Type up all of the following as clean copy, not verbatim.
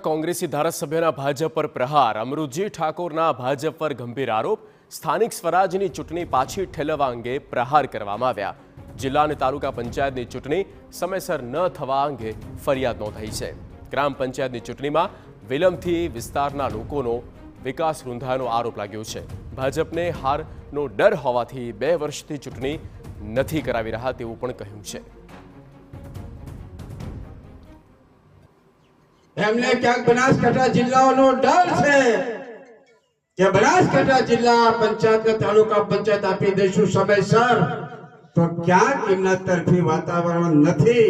કોંગ્રેસી ધારાસભ્યના ભાજપ પર પ્રહાર, અમૃતજી ઠાકોરના ભાજપ પર ગંભીર આરોપ, સ્થાનિક સ્વરાજની ચૂંટણી પાછી ઠેલવવા અંગે પ્રહાર કરવામાં આવ્યા। જિલ્લા અને તાલુકા પંચાયતની ચૂંટણી સમયસર ન થવા અંગે ફરિયાદ નોંધાઈ છે। ગ્રામ પંચાયતની ચૂંટણીમાં વિલંબથી વિસ્તારના લોકોનો વિકાસ રૂંધાયાનો આરોપ લાગ્યો છે। ભાજપને હારનો ડર હોવાથી 2 વર્ષથી ચૂંટણી નથી કરાવી રહ્યા તેવું પણ કહ્યું છે। એમને ક્યાંક બનાસકાંઠા જિલ્લાનો ડર છે કે બનાસકાંઠા જિલ્લા પંચાયત તાલુકા પંચાયત આપી દઈશું સમયસર, તો ક્યાંક એમના તરફી વાતાવરણ નથી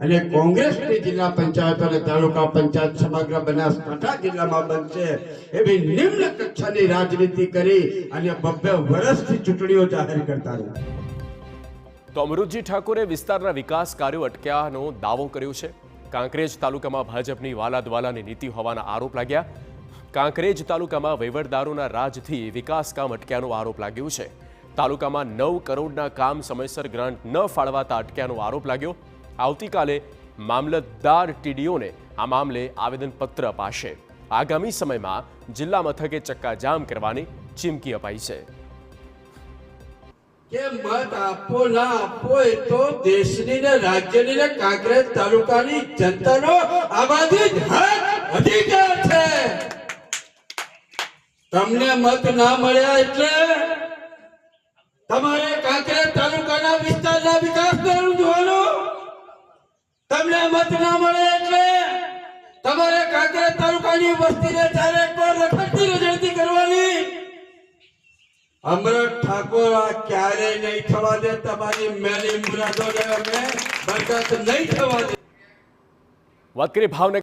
અને કોંગ્રેસની જિલ્લા પંચાયત અને તાલુકા પંચાયત સમગ્ર બનાસકાંઠા જિલ્લામાં બનશે એવી નિમ્ન કક્ષાની રાજનીતિ કરી અને 2 વર્ષથી ચૂંટણીઓ જાહેર કરતા રહ્યા। તો અમૃતજી ઠાકોરે વિસ્તારના વિકાસ કાર્યો અટક્યાનો દાવો કર્યો છે। કાંકરેજ તાલુકામાં ભાજપની વાલાદવાલાની નીતિ હોવાના આરોપ લાગ્યા। કાંકરેજ તાલુકામાં વહીવટદારોના રાજથી વિકાસ કામ અટક્યાનો આરોપ લાગ્યો છે। તાલુકામાં 9 કરોડના કામ સમયસર ગ્રાન્ટ ન ફાળવાતા અટક્યાનો આરોપ લાગ્યો। આવતીકાલે મામલતદાર ટીડીઓને આ મામલે આવેદનપત્ર અપાશે। આગામી સમયમાં જિલ્લા મથકે ચક્કાજામ કરવાની ચીમકી અપાઈ છે। કે મત આપો ના આપો એ તો દેશની ને રાજ્યની ને કાંકરેજ તાલુકાની જનતાનો આબાદી હક અધિકાર છે। તમને મત ના મળ્યા એટલે તમારે કાંકરેજ તાલુકાના વિસ્તારના વિકાસને રૂંધવાનો, તમને મત ના મળે એટલે તમારે કાંકરેજ તાલુકાની વસ્તીને ચારે કોર રખડતી રજડતી કરવાની। અમૃત ઠાકોર આ ક્યારેય નહીં થવા દે, તમારી મેલી મુરાદોને અમે બરકત નહીં થવા દે। વાત કરીએ ભાવનગર